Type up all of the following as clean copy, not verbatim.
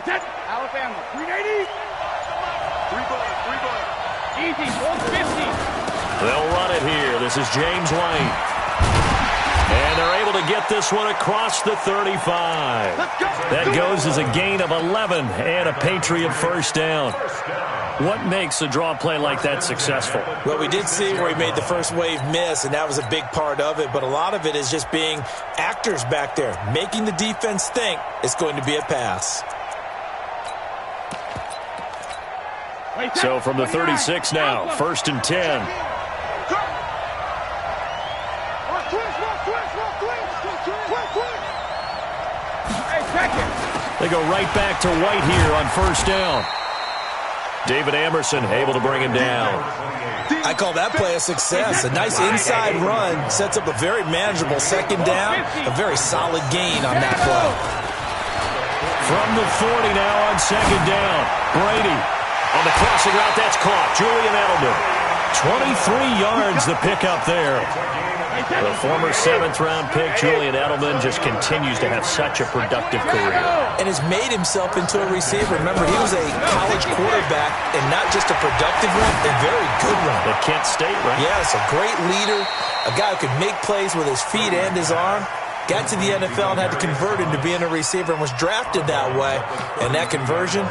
Play set. Alabama. 380. 3 ball. Easy. 150. They'll run it here. This is James White. And they're able to get this one across the 35. That goes as a gain of 11 and a Patriot first down. What makes a draw play like that successful? Well, we did see where he made the first wave miss, and that was a big part of it. But a lot of it is just being actors back there, making the defense think it's going to be a pass. So from the 36 now, 1st and 10. They go right back to White here on first down. David Amerson able to bring him down. I call that play a success. A nice inside run sets up a very manageable second down. A very solid gain on that play. From the 40 now on second down. Brady on the crossing route. That's caught. Julian Edelman. 23 yards the pickup there. The former 7th-round pick, Julian Edelman, just continues to have such a productive career. And has made himself into a receiver. Remember, he was a college quarterback, and not just a productive one, a very good one. At Kent State, right? Yes, a great leader, a guy who could make plays with his feet and his arm. Got to the NFL and had to convert into being a receiver and was drafted that way. And that conversion,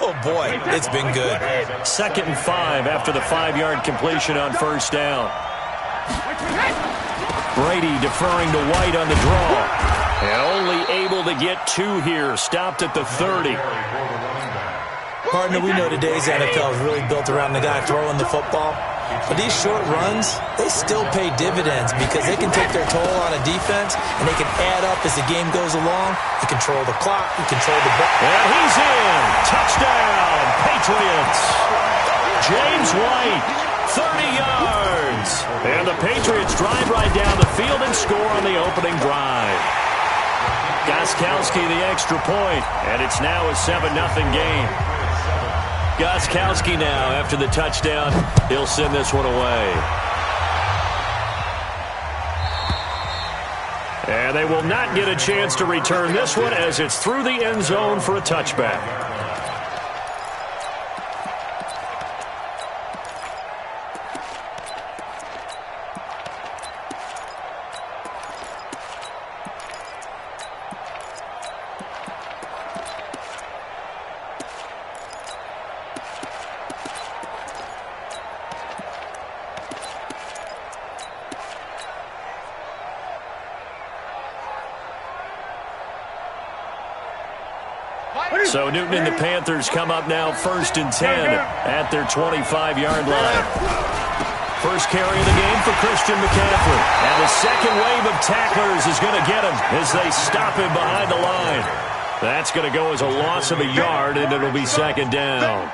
oh boy, it's been good. 2nd and 5 after the 5-yard completion on first down. Brady deferring to White on the draw. And only able to get 2 here. Stopped at the 30. Partner, we know today's NFL is really built around the guy throwing the football. But these short runs, they still pay dividends because they can take their toll on a defense and they can add up as the game goes along. You control the clock, you control the ball. And he's in. Touchdown, Patriots. James White, 30 yards. And the Patriots drive right down the field and score on the opening drive. Gostkowski the extra point, and it's now a 7-0 game. Gostkowski now, after the touchdown, he'll send this one away. And they will not get a chance to return this one as it's through the end zone for a touchback. So Newton and the Panthers come up now 1st and 10 at their 25-yard line. First carry of the game for Christian McCaffrey. And the second wave of tacklers is going to get him as they stop him behind the line. That's going to go as a loss of a yard, and it'll be 2nd down.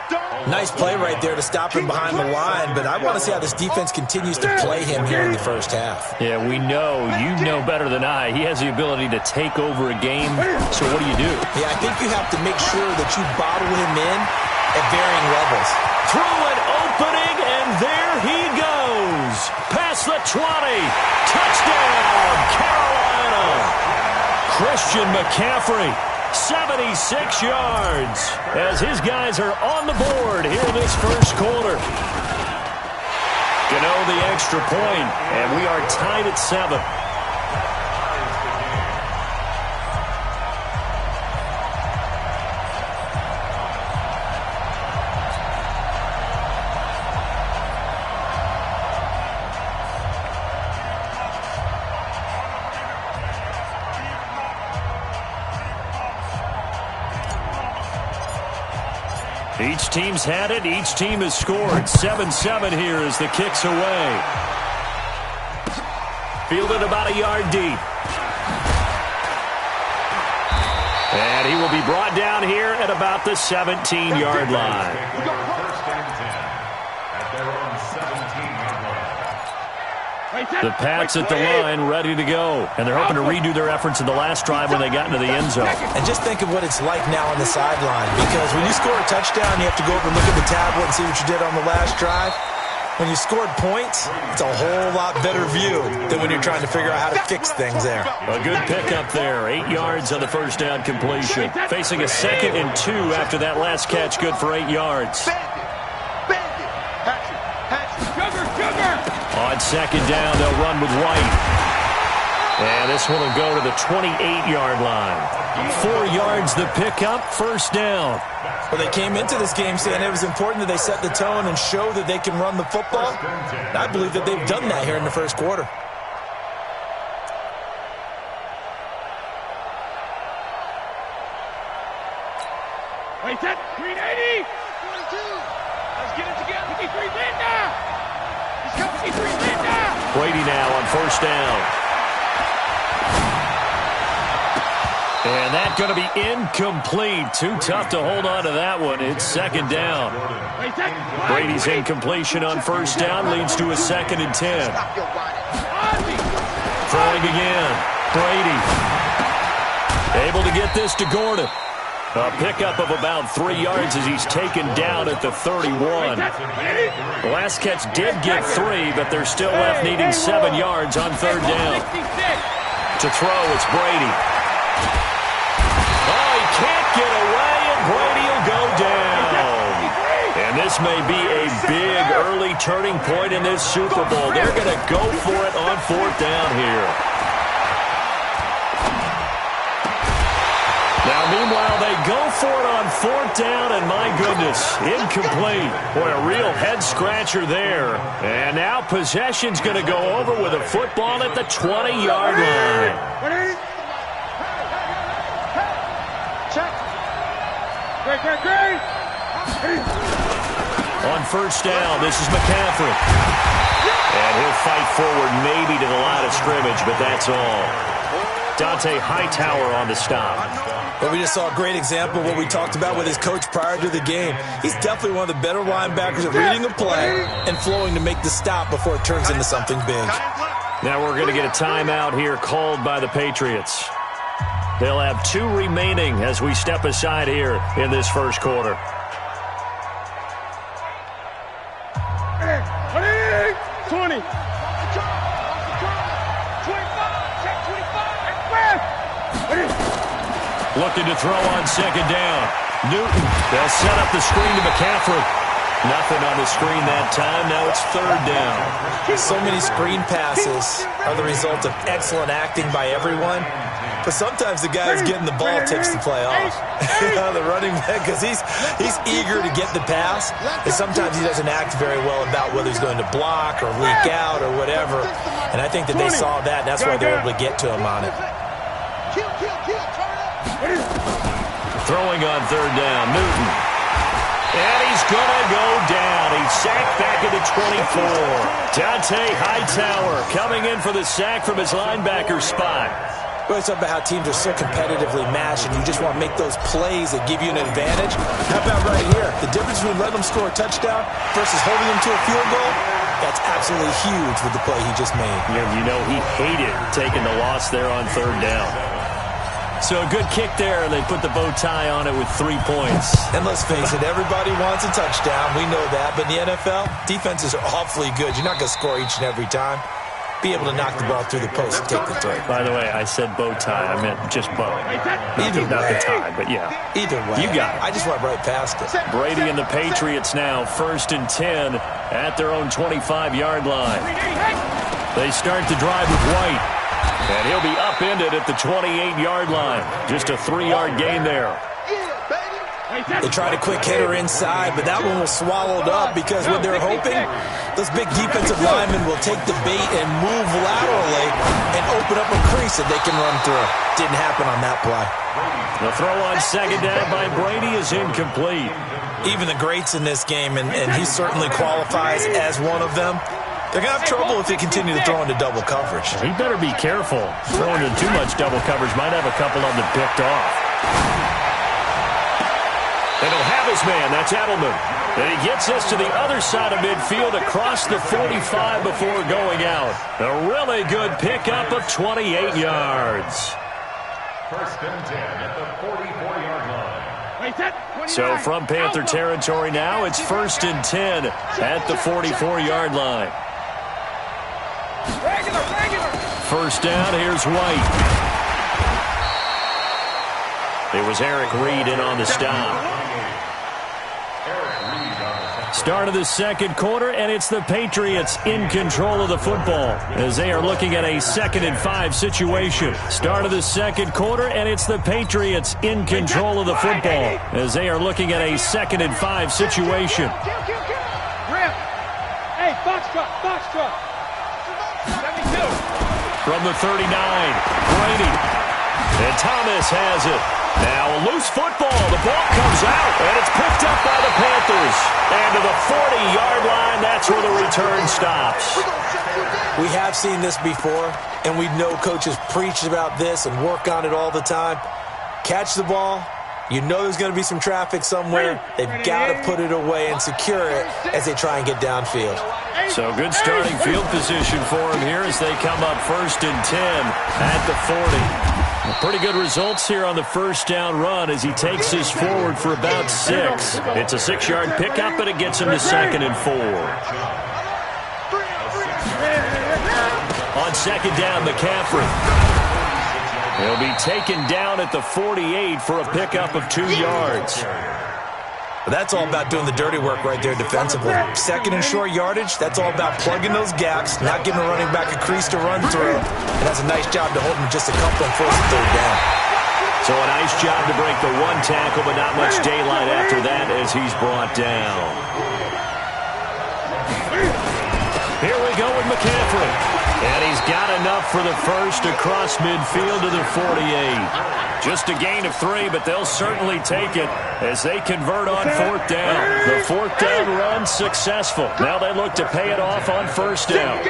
Nice play right there to stop him behind the line, but I want to see how this defense continues to play him here in the first half. Yeah, we know. You know better than I. He has the ability to take over a game, so what do you do? Yeah, I think you have to make sure that you bottle him in at varying levels. Through an opening, and there he goes. Past the 20. Touchdown, Carolina. Christian McCaffrey. 76 yards as his guys are on the board here in this first quarter. Gano the extra point, and we are tied at 7. Each team's had it. Each team has scored. 7-7 here as the kick's away. Fielded about a yard deep. And he will be brought down here at about the 17-yard line. The Pats at the line, ready to go. And they're hoping to redo their efforts in the last drive when they got into the end zone. And just think of what it's like now on the sideline. Because when you score a touchdown, you have to go over and look at the tablet and see what you did on the last drive. When you scored points, it's a whole lot better view than when you're trying to figure out how to fix things there. A good pickup there. 8 yards on the first down completion. Facing a 2nd and 2 after that last catch, good for 8 yards. On 2nd down, they'll run with White. And this one will go to the 28-yard line. 4 yards the pickup, first down. Well, they came into this game saying it was important that they set the tone and show that they can run the football. And I believe that they've done that here in the first quarter. Wait, set. 380. 22. Let's get it together. 53 Linda. Let's go 53 Linda. Brady now on first down. And that's going to be incomplete. Too tough to hold on to that one. It's 2nd down. Brady's incompletion on first down leads to a 2nd and 10. Throwing again. Brady. Able to get this to Gordon. A pickup of about 3 yards as he's taken down at the 31. The last catch did get 3, but they're still left needing 7 yards on 3rd down. To throw, it's Brady. Oh, he can't get away, and Brady will go down. And this may be a big early turning point in this Super Bowl. They're going to go for it on 4th down here. Now, meanwhile, they go for it on 4th down, and my goodness, incomplete. Boy, a real head-scratcher there. And now possession's going to go over with a football at the 20-yard line. On first down, this is McCaffrey. And he'll fight forward maybe to the line of scrimmage, but that's all. Dante Hightower on the stop. But we just saw a great example of what we talked about with his coach prior to the game. He's definitely one of the better linebackers at reading a play and flowing to make the stop before it turns into something big. Now we're going to get a timeout here called by the Patriots. They'll have 2 remaining as we step aside here in this first quarter. 20. Looking to throw on 2nd down. Newton, they'll set up the screen to McCaffrey. Nothing on the screen that time. Now it's 3rd down. So many screen passes are the result of excellent acting by everyone. But sometimes the guy who's getting the ball takes the play off. The running back, because he's eager to get the pass. And sometimes he doesn't act very well about whether he's going to block or leak out or whatever. And I think that they saw that, and that's why they were able to get to him on it. Throwing on 3rd down, Newton. And he's going to go down. He's sacked back at the 24. Dante Hightower coming in for the sack from his linebacker spot. Well, it's about how teams are so competitively matched, and you just want to make those plays that give you an advantage. How about right here? The difference between letting them score a touchdown versus holding them to a field goal, that's absolutely huge with the play he just made. Yeah, you know, he hated taking the loss there on 3rd down. So a good kick there, and they put the bow tie on it with 3 points. And let's face it, everybody wants a touchdown. We know that. But in the NFL, defenses are awfully good. You're not going to score each and every time. Be able to knock the ball through the post and take the throw. By the way, I said bow tie. I meant just bow. Either way. Not the tie, but yeah. Either way. You got it. I just went right past it. Brady and the Patriots now 1st and 10 at their own 25-yard line. They start the drive with White. And he'll be upended at the 28-yard line. Just a 3-yard gain there. They tried a quick hitter inside, but that one was swallowed up because what they're hoping, those big defensive linemen will take the bait and move laterally and open up a crease that they can run through. Didn't happen on that play. The throw on 2nd down by Brady is incomplete. Even the greats in this game, and he certainly qualifies as one of them, they're going to have trouble if they continue to throw into double coverage. He better be careful. Throwing into too much double coverage might have a couple of them picked off. And he'll have his man. That's Edelman. And he gets this to the other side of midfield across the 45 before going out. A really good pickup of 28 yards. 1st and 10 at the 44-yard line. So from Panther territory now, it's 1st and 10 at the 44-yard line. First down, here's White. It was Eric Reed in on the stop. Start of the second quarter, and it's the Patriots in control of the football as they are looking at a 2nd and 5 situation. Start of the second quarter, and it's the Patriots in control of the football as they are looking at a 2nd and 5 situation. Hey, box truck. 72. From the 39, Brady. And Thomas has it. Now a loose football. The ball comes out, and it's picked up by the Panthers. And to the 40-yard line, that's where the return stops. We have seen this before, and we know coaches preach about this and work on it all the time. Catch the ball. You know there's going to be some traffic somewhere. They've got to put it away and secure it as they try and get downfield. So good starting field position for him here as they come up 1st and 10 at the 40. Pretty good results here on the first down run as he takes this forward for about 6. It's a 6-yard pickup, and it gets him to 2nd and 4. On 2nd down, McCaffrey. He'll be taken down at the 48 for a pickup of 2 yards. That's all about doing the dirty work right there defensively. 2nd and short yardage, that's all about plugging those gaps, not giving a running back a crease to run through. And that's a nice job to hold him just a couple and force a 3rd down. So a nice job to break the 1 tackle, but not much daylight after that as he's brought down. Here we go with McCaffrey. And he's got enough for the first across midfield to the 48. Just a gain of 3, but they'll certainly take it as they convert on 4th down. The 4th down run successful. Now they look to pay it off on 1st down.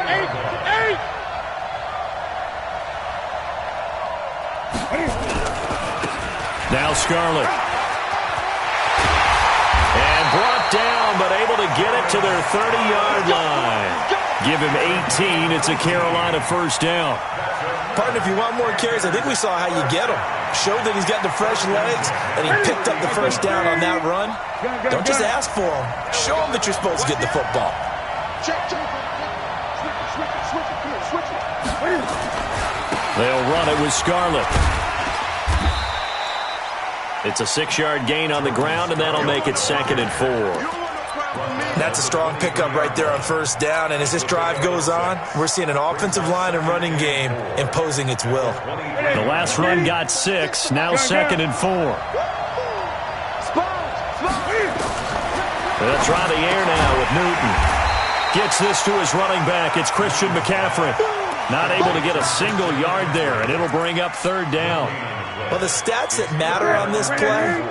Now Scarlett. And brought down, but able to get it to their 30-yard line. Give him 18. It's a Carolina 1st down. Partner, if you want more carries, I think we saw how you get him. Showed that he's got the fresh legs, and he picked up the 1st down on that run. Don't just ask for him. Show him that you're supposed to get the football. They'll run it with Scarlett. It's a 6-yard gain on the ground, and that'll make it 2nd and 4. That's a strong pickup right there on 1st down, and as this drive goes on, we're seeing an offensive line and running game imposing its will. The last run got 6, now 2nd and 4. They'll try the air now with Newton. Gets this to his running back. It's Christian McCaffrey. Not able to get a single yard there, and it'll bring up 3rd down. Well, the stats that matter on this play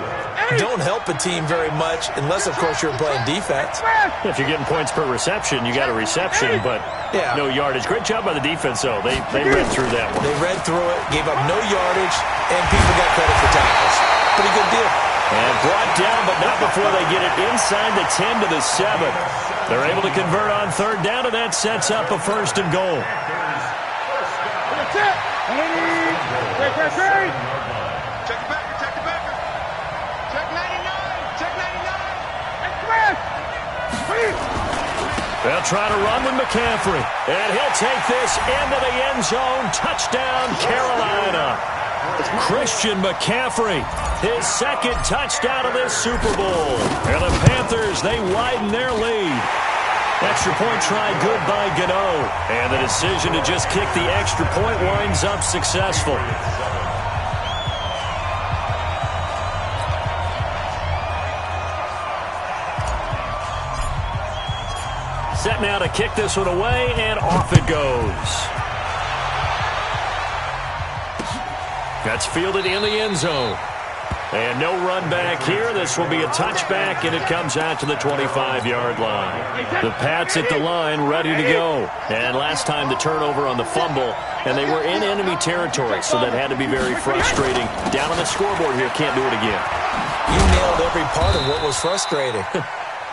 don't help a team very much unless, of course, you're playing defense. If you're getting points per reception, you got a reception, but no yardage. Great job by the defense, though. They read through that one. They read through it, gave up no yardage, and people got credit for tackles. Pretty good deal. And brought down, but not before they get it inside the 10 to the 7. They're able to convert on 3rd down, and that sets up a 1st and goal. That's it. Great. Check the backer. Check 99. They'll try to run with McCaffrey. And he'll take this into the end zone. Touchdown, Carolina. Christian McCaffrey, his 2nd touchdown of this Super Bowl. And the Panthers, they widen their lead. Extra point try good by Gano. And the decision to just kick the extra point winds up successful. Set now to kick this one away, and off it goes. That's fielded in the end zone. And no run back here. This will be a touchback, and it comes out to the 25-yard line. The Pats at the line ready to go. And last time the turnover on the fumble, and they were in enemy territory, so that had to be very frustrating. Down on the scoreboard here, can't do it again. You nailed every part of what was frustrating.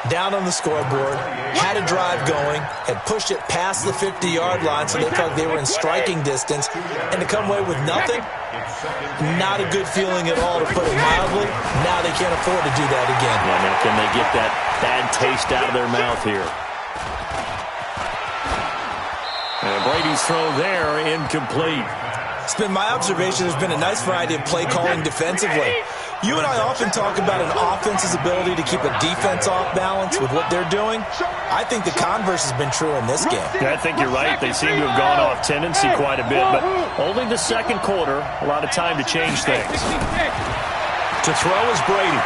down on the scoreboard, had a drive going, had pushed it past the 50-yard line so they felt they were in striking distance, and to come away with nothing, not a good feeling at all, to put it mildly. Now they can't afford to do that again. Yeah, now can they get that bad taste out of their mouth here? And Brady's throw there, incomplete. It's been my observation there's been a nice variety of play calling defensively. You and I often talk about an offense's ability to keep a defense off balance with what they're doing. I think the converse has been true in this game. Yeah, I think you're right. They seem to have gone off tendency quite a bit, but only the second quarter, a lot of time to change things. To throw is Brady.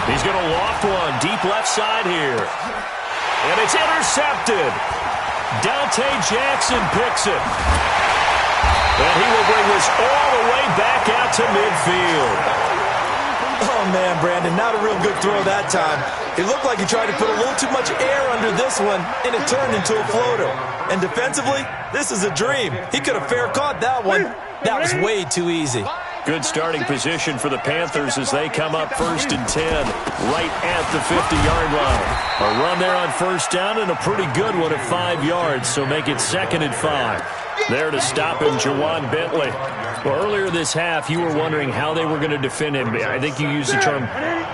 He's going to loft one deep left side here. And it's intercepted. Dante Jackson picks it. And he will bring this all the way back out to midfield. Oh, man, Brandon, not a real good throw that time. It looked like he tried to put a little too much air under this one, and it turned into a floater. And defensively, this is a dream. He could have fair caught that one. That was way too easy. Good starting position for the Panthers as they come up 1st and 10, right at the 50-yard line. A run there on first down and a pretty good one at 5 yards, so make it 2nd and 5. There to stop him, Jawan Bentley. Well, earlier this half, you were wondering how they were going to defend him. I think you used the term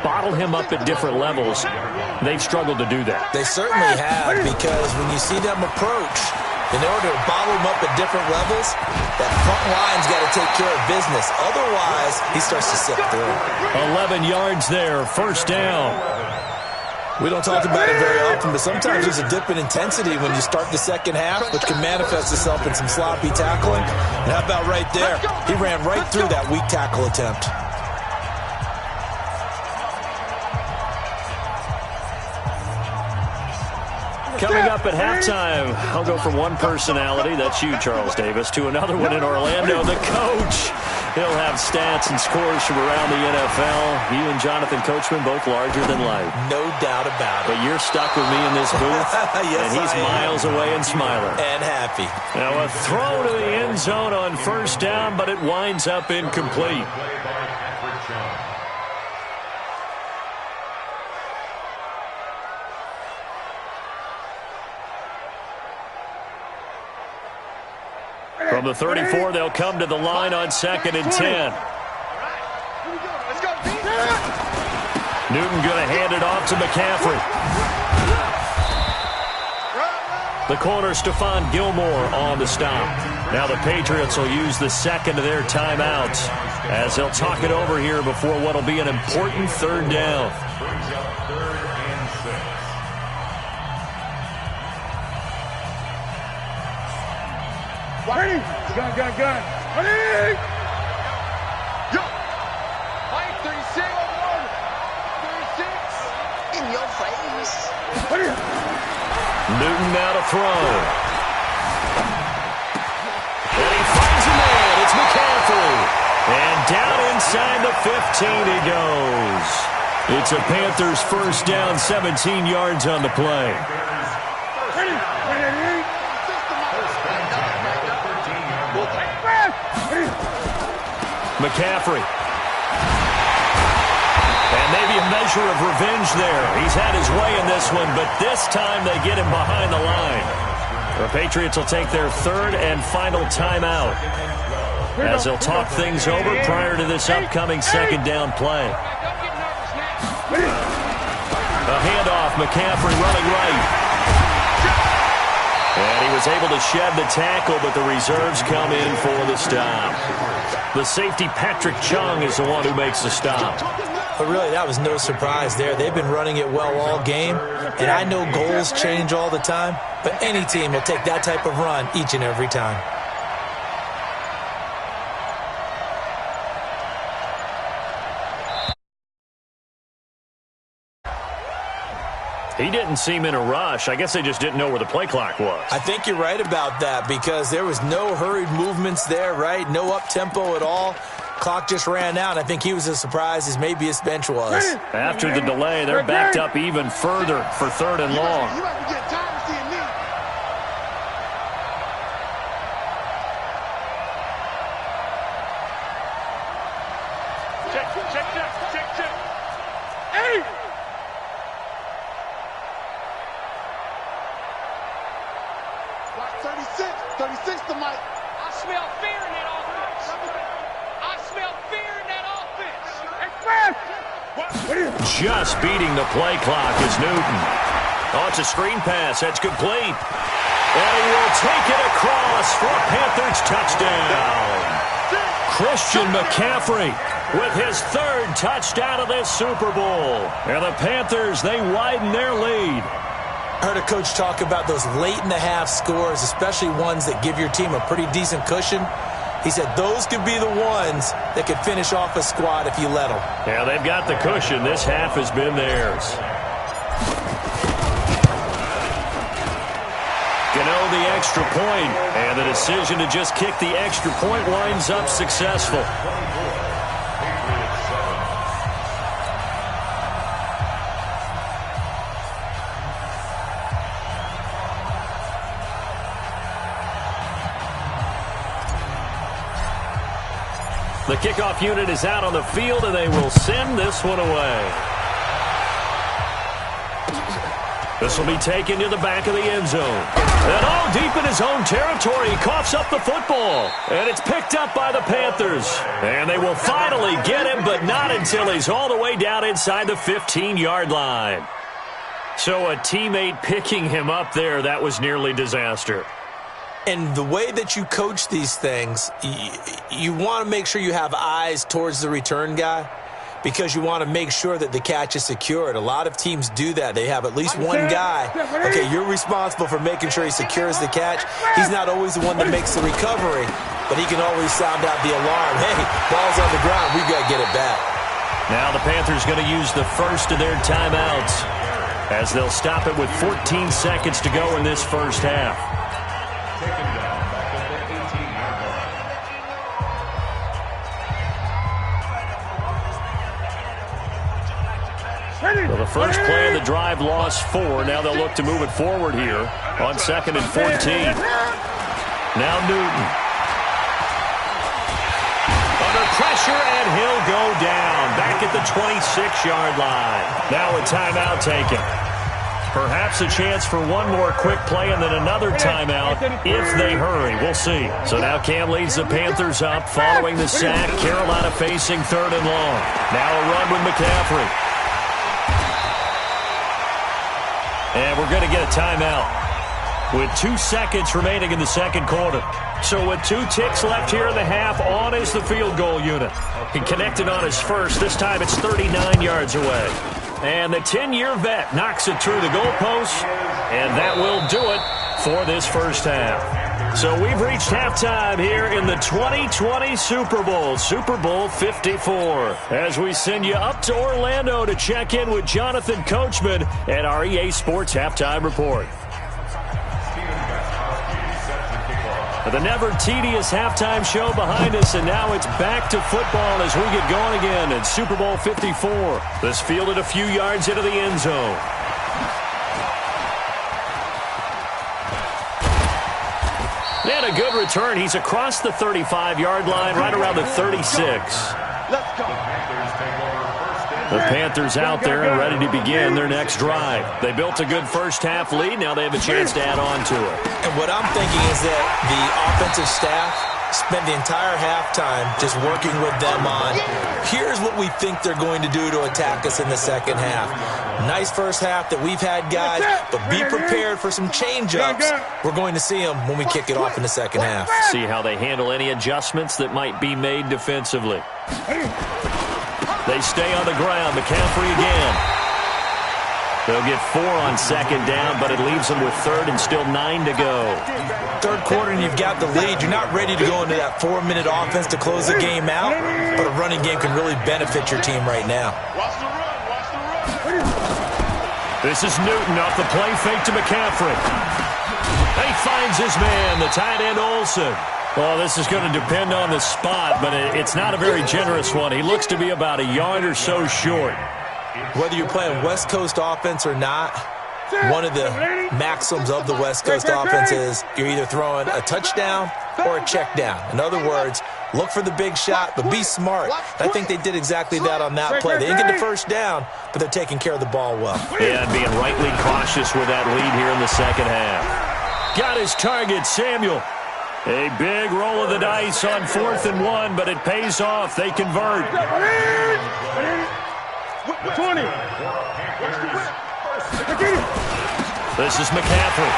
bottle him up at different levels. They've struggled to do that. They certainly have, because when you see them approach, in order to bottle him up at different levels, that front line's got to take care of business. Otherwise, he starts to slip through. 11 yards there, 1st down. We don't talk about it very often, but sometimes there's a dip in intensity when you start the second half, which can manifest itself in some sloppy tackling. And how about right there? He ran right through that weak tackle attempt. Coming up at halftime, I'll go from one personality, that's you, Charles Davis, to another one in Orlando, the coach. He'll have stats and scores from around the NFL. You and Jonathan Coachman, both larger than life. No doubt about it. But you're stuck with me in this booth, yes, and he's miles away and smiling. And happy. Now a throw to the end zone on 1st down, but it winds up incomplete. From the 34, they'll come to the line on 2nd and 10. Newton going to hand it off to McCaffrey. The corner, Stephon Gilmore on the stop. Now the Patriots will use the second of their timeouts as they'll talk it over here before what will be an important 3rd down. Ready? Gun. Ready? Yo! Mike, 36. 36. In your face. Ready? Newton now to throw. And he finds a man. It's McCaffrey. And down inside the 15 he goes. It's a Panthers 1st down, 17 yards on the play. Ready? McCaffrey. And maybe a measure of revenge there. He's had his way in this one, but this time they get him behind the line. The Patriots will take their 3rd and final timeout as they'll talk things over prior to this upcoming 2nd down play. A handoff, McCaffrey running right. And he was able to shed the tackle, but the reserves come in for the stop. The safety, Patrick Chung, is the one who makes the stop. But really, that was no surprise there. They've been running it well all game, and I know goals change all the time, but any team will take that type of run each and every time. He didn't seem in a rush. I guess they just didn't know where the play clock was. I think you're right about that because there was no hurried movements there, right? No up-tempo at all. Clock just ran out. I think he was as surprised as maybe his bench was. After the delay, they're backed up even further for 3rd and long. Check. Hey! 36 to Mike. I smell fear in that offense. I smell fear in that offense. Just beating the play clock is Newton. Oh, it's a screen pass. That's complete. And he will take it across for a Panthers touchdown. Christian McCaffrey with his third touchdown of this Super Bowl. And the Panthers, they widen their lead. I heard a coach talk about those late-in-the-half scores, especially ones that give your team a pretty decent cushion. He said those could be the ones that could finish off a squad if you let them. Yeah, they've got the cushion. This half has been theirs. The extra point, and the decision to just kick the extra point winds up successful. The kickoff unit is out on the field, and they will send this one away. This will be taken to the back of the end zone. And all deep in his own territory, he coughs up the football. And it's picked up by the Panthers. And they will finally get him, but not until he's all the way down inside the 15-yard line. So a teammate picking him up there, that was nearly disaster. And the way that you coach these things, you want to make sure you have eyes towards the return guy, because you want to make sure that the catch is secured. A lot of teams do that. They have at least one guy. Okay, you're responsible for making sure he secures the catch. He's not always the one that makes the recovery, but he can always sound out the alarm. Hey, ball's on the ground. We've got to get it back. Now the Panthers going to use the first of their timeouts as they'll stop it with 14 seconds to go in this first half. Well, the first play of the drive lost 4. Now they'll look to move it forward here on 2nd and 14. Now Newton. Under pressure, and he'll go down back at the 26-yard line. Now a timeout taken. Perhaps a chance for one more quick play and then another timeout if they hurry. We'll see. So now Cam leads the Panthers up following the sack. Carolina facing 3rd and long. Now a run with McCaffrey. And we're going to get a timeout with 2 seconds remaining in the second quarter. So with 2 ticks left here in the half, on is the field goal unit. He connected on his first. This time it's 39 yards away. And the 10-year vet knocks it through the goalpost, and that will do it for this first half. So we've reached halftime here in the 2020 Super Bowl, Super Bowl 54, as we send you up to Orlando to check in with Jonathan Coachman at our EA Sports Halftime Report. The never-tedious halftime show behind us, and now it's back to football as we get going again in Super Bowl 54. This fielded a few yards into the end zone. And a good return. He's across the 35-yard line, right around the 36. Let's go. The Panthers out there and ready to begin their next drive. They built a good first-half lead. Now they have a chance to add on to it. And what I'm thinking is that the offensive staff spent the entire halftime just working with them on, here's what we think they're going to do to attack us in the second half. Nice first half that we've had, guys, but be prepared for some change-ups. We're going to see them when we kick it off in the second half. See how they handle any adjustments that might be made defensively. They stay on the ground. McCaffrey again. They'll get 4 on second down, but it leaves them with 3rd and still 9 to go. Third quarter and you've got the lead. You're not ready to go into that 4-minute offense to close the game out, but a running game can really benefit your team right now. Watch the run. Watch the run. This is Newton off the play fake to McCaffrey. He finds his man, the tight end Olsen. Well, this is going to depend on the spot, but it's not a very generous one. He looks to be about a yard or so short. Whether you're playing West Coast offense or not, one of the maxims of the West Coast offense is you're either throwing a touchdown or a check down. In other words, look for the big shot, but be smart. I think they did exactly that on that play. They didn't get the first down, but they're taking care of the ball well. Yeah, and being rightly cautious with that lead here in the second half. Got his target, Samuel. A big roll of the dice on 4th and 1, but it pays off. They convert. 20. This is McCaffrey.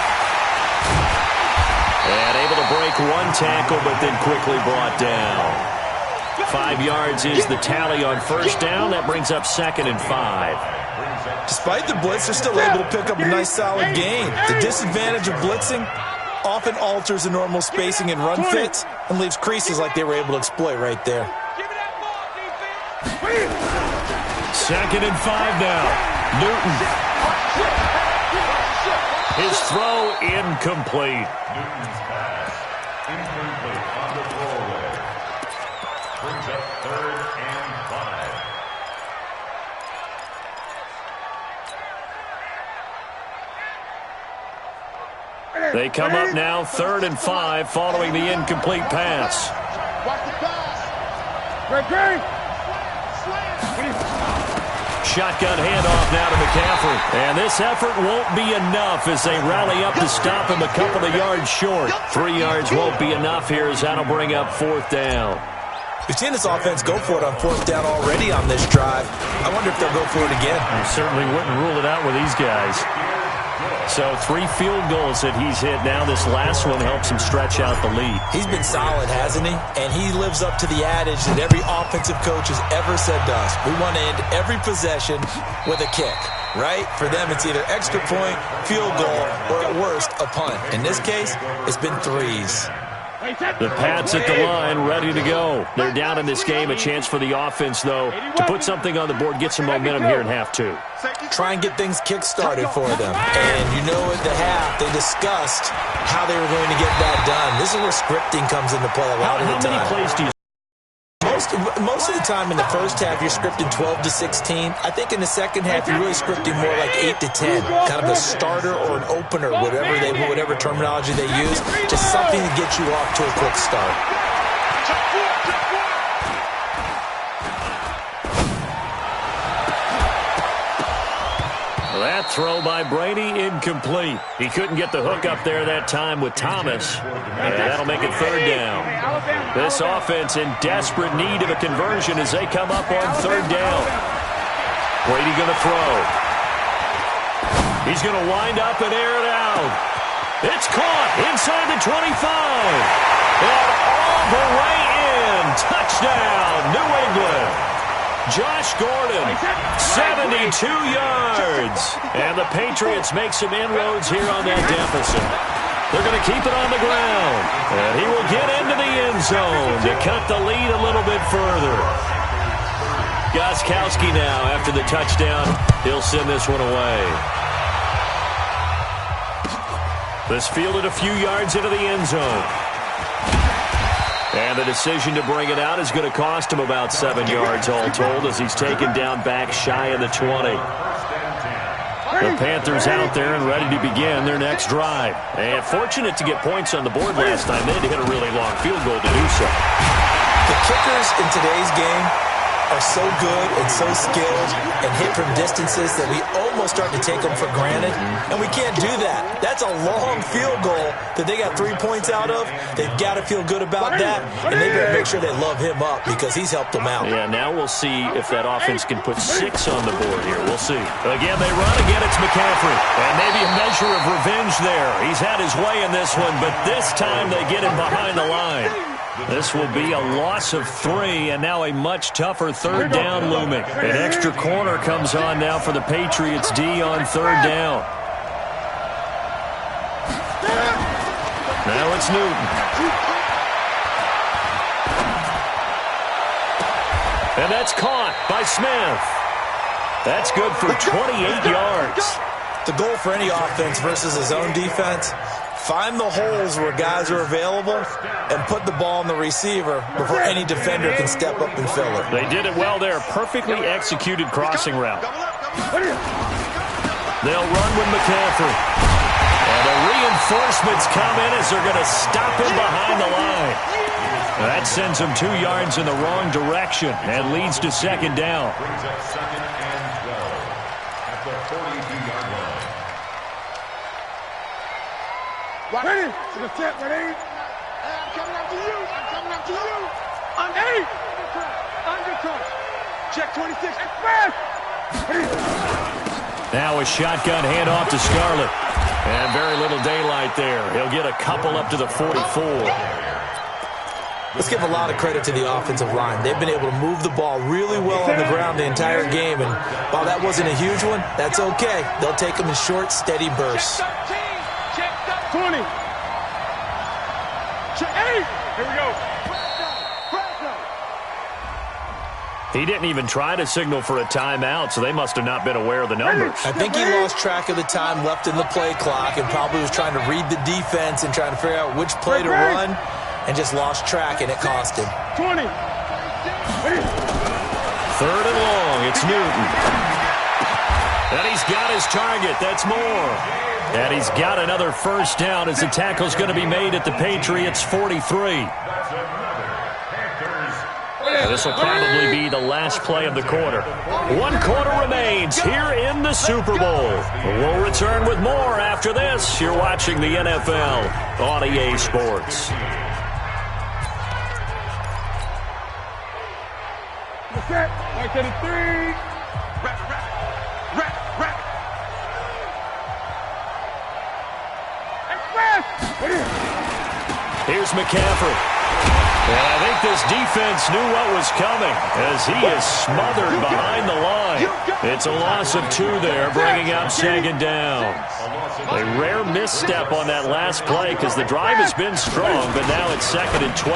And able to break one tackle, but then quickly brought down. 5 yards is the tally on first down. That brings up 2nd and 5. Despite the blitz, they're still able to pick up a nice solid gain. The disadvantage of blitzing often alters the normal spacing and run fits and leaves creases like they were able to exploit right there. 2nd and 5 now. Newton. His throw incomplete. Newton's pass incomplete on the throwaway. Brings up 3rd and 5. They come up now 3rd and 5 following the incomplete pass. Watch the pass. Great. Shotgun handoff now to McCaffrey. And this effort won't be enough as they rally up to stop him a couple of yards short. 3 yards won't be enough here as that'll bring up 4th down. We've seen this offense go for it on 4th down already on this drive. I wonder if they'll go for it again. I certainly wouldn't rule it out with these guys. So 3 field goals that he's hit now. This last one helps him stretch out the lead. He's been solid, hasn't he? And he lives up to the adage that every offensive coach has ever said to us. We want to end every possession with a kick, right? For them, it's either extra point, field goal, or at worst, a punt. In this case, it's been 3s. The Pats at the line, ready to go. They're down in this game. A chance for the offense, though, to put something on the board, get some momentum here in half 2. Try and get things kick-started for them. And you know at the half, they discussed how they were going to get that done. This is where scripting comes into play a lot of the time. How many plays do you Most of the time in the first half, you're scripting 12 to 16. I think in the second half, you're really scripting more like 8 to 10. Kind of a starter or an opener, whatever terminology they use. Just something to get you off to a quick start. That throw by Brady incomplete. He couldn't get the hook up there that time with Thomas. And that'll make it 3rd down. This offense in desperate need of a conversion as they come up on 3rd down. Brady going to throw. He's going to wind up and air it out. It's caught inside the 25. And all the way in. Touchdown, New England. Josh Gordon, 72 yards. And the Patriots make some inroads here on that deficit. They're going to keep it on the ground. And he will get into the end zone to cut the lead a little bit further. Gostkowski now, after the touchdown, he'll send this one away. This fielded a few yards into the end zone. And the decision to bring it out is going to cost him about 7 yards all told as he's taken down back shy of the 20. The Panthers out there and ready to begin their next drive. And fortunate to get points on the board last time. They had to hit a really long field goal to do so. The kickers in today's game are so good and so skilled and hit from distances that we almost start to take them for granted, and we can't do that. That's a long field goal that they got 3 points out of. They've got to feel good about that, and they better make sure they love him up because he's helped them out. Yeah, now we'll see if that offense can put 6 on the board here. We'll see. Again, they run. Again, it's McCaffrey. And maybe a measure of revenge there. He's had his way in this one, but this time they get him behind the line. This will be a loss of 3, and now a much tougher 3rd down looming. An extra corner comes on now for the Patriots D on 3rd down. Now it's Newton. And that's caught by Smith. That's good for 28 yards. The goal for any offense versus his own defense, find the holes where guys are available and put the ball in the receiver before any defender can step up and fill it. They did it well there. Perfectly executed crossing route. They'll run with McCaffrey. And the reinforcements come in as they're going to stop him behind the line. That sends him 2 yards in the wrong direction and leads to 2nd down. Brings up 2nd and 12 at the 42-yard line. Ready? To the set, ready? I'm coming after you. I'm coming after you. Undercut. Check 26. Express. Now a shotgun handoff to Scarlett. And very little daylight there. He'll get a couple up to the 44. Let's give a lot of credit to the offensive line. They've been able to move the ball really well on the ground the entire game. And while that wasn't a huge one, that's okay. They'll take them in short, steady bursts. Check 20. Check 8. Here we go. He didn't even try to signal for a timeout, so they must have not been aware of the numbers. I think he lost track of the time left in the play clock and probably was trying to read the defense and trying to figure out which play to run and just lost track, and it cost him. 20. Third and long, it's Newton. And he's got his target, that's more. And he's got another first down as the tackle's going to be made at the Patriots' 43. This will probably be the last play of the quarter. 1 quarter remains here in the Super Bowl. We'll return with more after this. You're watching the NFL on EA Sports. Set. Right to the 3. Rack. Express. Here's McCaffrey. And I think this defense knew what was coming as he is smothered behind the line. It's a loss of 2 there, bringing out second down. A rare misstep on that last play because the drive has been strong, but now it's 2nd and 12.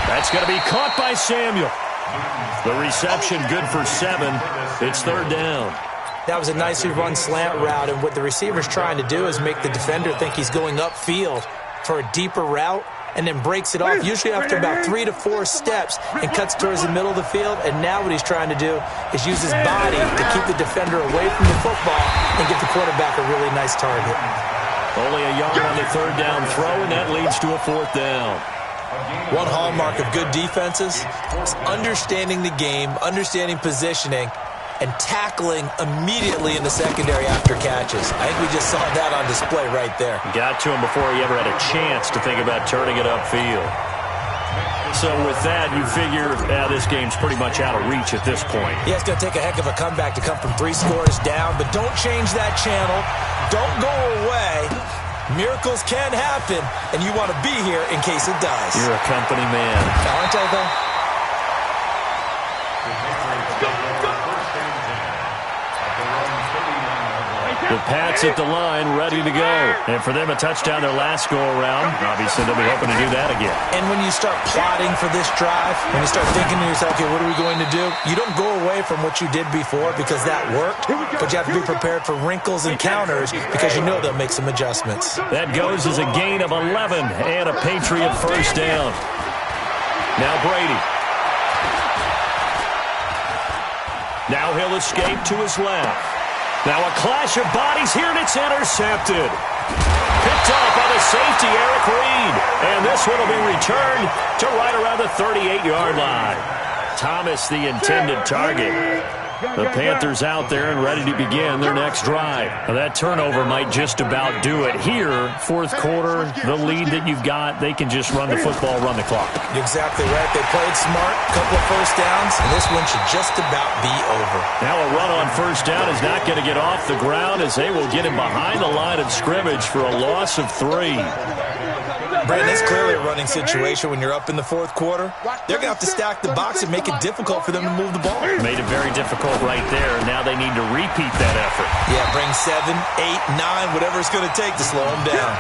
That's going to be caught by Samuel. The reception good for 7. It's 3rd down. That was a nicely run slant route, and what the receiver's trying to do is make the defender think he's going upfield for a deeper route, and then breaks it off, usually after about 3 to 4 steps, and cuts towards the middle of the field. And now what he's trying to do is use his body to keep the defender away from the football and get the quarterback a really nice target. Only a yard on the 3rd down throw, and that leads to a 4th down. One hallmark of good defenses is understanding the game, understanding positioning, and tackling immediately in the secondary after catches. I think we just saw that on display right there. Got to him before he ever had a chance to think about turning it upfield. So with that, you figure this game's pretty much out of reach at this point. Yeah, it's going to take a heck of a comeback to come from 3 scores down, but don't change that channel. Don't go away. Miracles can happen, and you want to be here in case it does. You're a company man. Aren't I, though? The Pats at the line, ready to go. And for them, a touchdown their last go-around. Obviously, they'll be hoping to do that again. And when you start plotting for this drive, when you start thinking to yourself, okay, what are we going to do? You don't go away from what you did before because that worked, but you have to be prepared for wrinkles and counters because you know they'll make some adjustments. That goes as a gain of 11 and a Patriot first down. Now Brady. Now he'll escape to his left. Now a clash of bodies here, and it's intercepted. Picked off by the safety, Eric Reed. And this one will be returned to right around the 38-yard line. Thomas, the intended target. The Panthers out there and ready to begin their next drive. Now that turnover might just about do it. Here, 4th quarter, the lead that you've got, they can just run the football, run the clock. Exactly right. They played smart, couple of first downs, and this one should just about be over. Now a run on first down is not going to get off the ground as they will get him behind the line of scrimmage for a loss of 3. Brandon, it's clearly a running situation when you're up in the 4th quarter. They're going to have to stack the box and make it difficult for them to move the ball. Made it very difficult right there. Now they need to repeat that effort. Yeah, bring 7, 8, 9, whatever it's going to take to slow them down.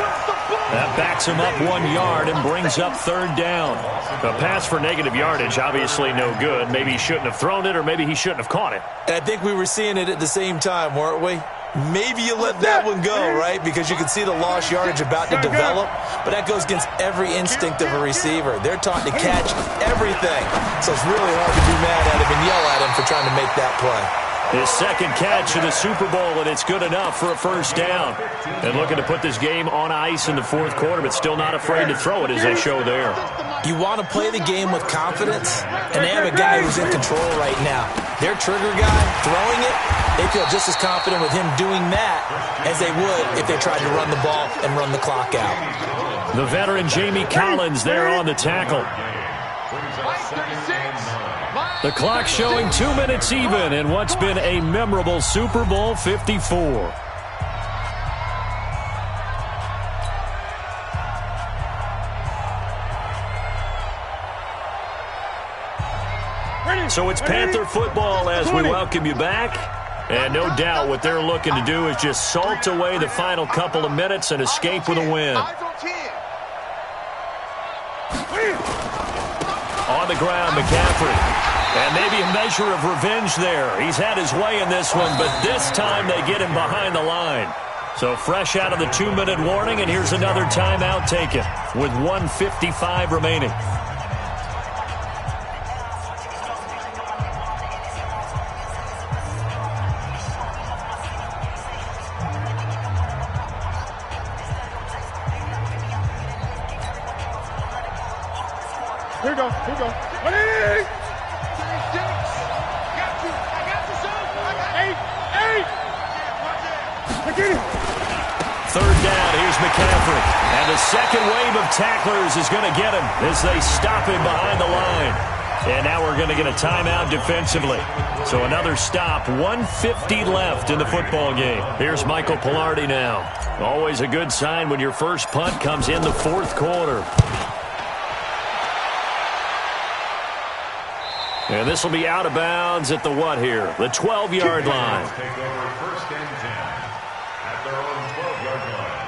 That backs him up 1 yard and brings up 3rd down. A pass for negative yardage, obviously no good. Maybe he shouldn't have thrown it, or maybe he shouldn't have caught it. And I think we were seeing it at the same time, weren't we? Maybe you let that one go, right? Because you can see the lost yardage about to develop. But that goes against every instinct of a receiver. They're taught to catch everything. So it's really hard to be mad at him and yell at him for trying to make that play. His second catch of the Super Bowl, and it's good enough for a first down. And looking to put this game on ice in the fourth quarter, but still not afraid to throw it as they show there. You want to play the game with confidence, and they have a guy who's in control right now. Their trigger guy, throwing it, they feel just as confident with him doing that as they would if they tried to run the ball and run the clock out. The veteran Jamie Collins there on the tackle. The clock showing 2 minutes even in what's been a memorable Super Bowl 54. So it's Panther football as we welcome you back. And no doubt what they're looking to do is just salt away the final couple of minutes and escape with a win. On the ground, McCaffrey. And maybe a measure of revenge there. He's had his way in this one, but this time they get him behind the line. So fresh out of the 2-minute warning, and here's another timeout taken with 1:55 remaining. Here we go. Here we go. Ready? Third down, here's McCaffrey. And the second wave of tacklers is going to get him as they stop him behind the line. And now we're going to get a timeout defensively. So another stop, 1:50 left in the football game. Here's Michael Pilardi now. Always a good sign when your first punt comes in the fourth quarter. And this will be out of bounds at the what here? The 12-yard line. Take over first and 10 at their own 12-yard line.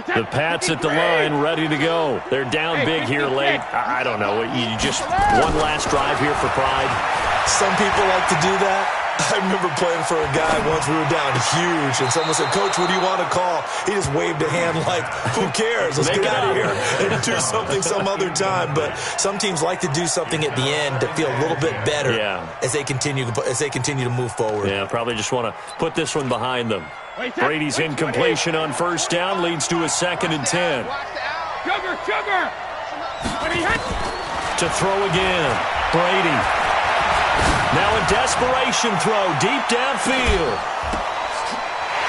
The Pats at the line, ready to go. They're down big here late. I don't know. You just one last drive here for pride. Some people like to do that. I remember playing for a guy once. We were down huge, and someone said, "Coach, what do you want to call?" He just waved a hand like, "Who cares? Let's get out of here and do something some other time." But some teams like to do something at the end to feel a little bit better as they continue to move forward. Yeah, probably just want to put this one behind them. Brady's incompletion on first down leads to a 2nd and 10. Sugar! To throw again, Brady. Now a desperation throw deep downfield.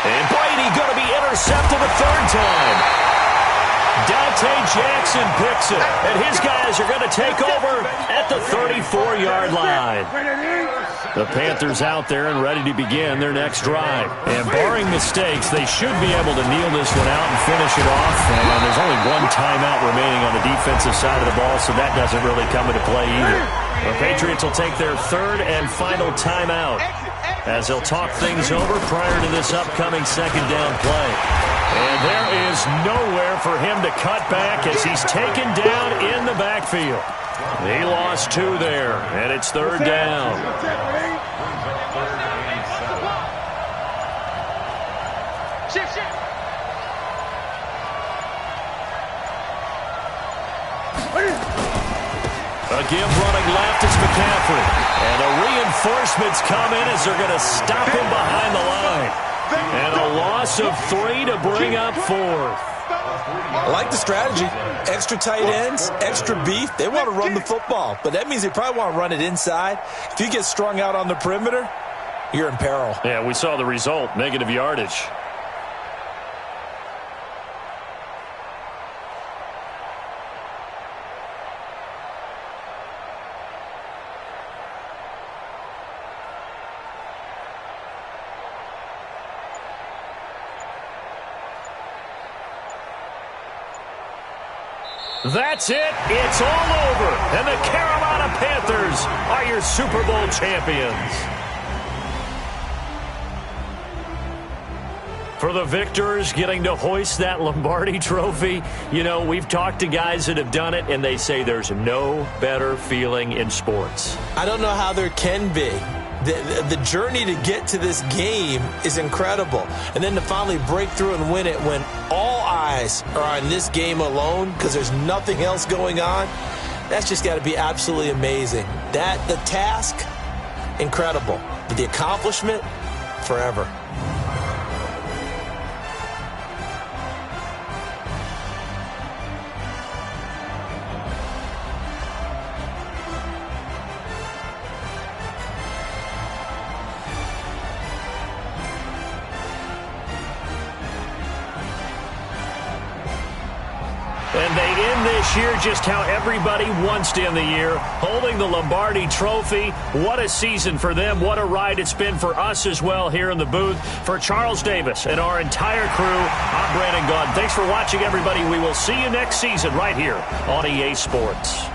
And Brady going to be intercepted a third time. Dante Jackson picks it, and his guys are going to take over at the 34-yard line. The Panthers out there and ready to begin their next drive. And barring mistakes, they should be able to kneel this one out and finish it off. And there's only one timeout remaining on the defensive side of the ball, so that doesn't really come into play either. The Patriots will take their third and final timeout as they'll talk things over prior to this upcoming second down play. And there is nowhere for him to cut back as he's taken down in the backfield. He lost 2 there, and it's third down. A give running left is McCaffrey. And the reinforcements come in as they're going to stop him behind the line. And a loss of 3 to bring up 4th. I like the strategy. Extra tight ends, extra beef. They want to run the football, but that means they probably want to run it inside. If you get strung out on the perimeter, you're in peril. Yeah, we saw the result, negative yardage. That's it. It's all over. And the Carolina Panthers are your Super Bowl champions. For the victors getting to hoist that Lombardi trophy, you know, we've talked to guys that have done it, and they say there's no better feeling in sports. I don't know how there can be. The journey to get to this game is incredible. And then to finally break through and win it when all eyes are on this game alone because there's nothing else going on, that's just got to be absolutely amazing. The task, incredible. But the accomplishment, forever. And they end this year just how everybody wants to end the year, holding the Lombardi Trophy. What a season for them. What a ride it's been for us as well here in the booth. For Charles Davis and our entire crew, I'm Brandon Gaudin. Thanks for watching, everybody. We will see you next season right here on EA Sports.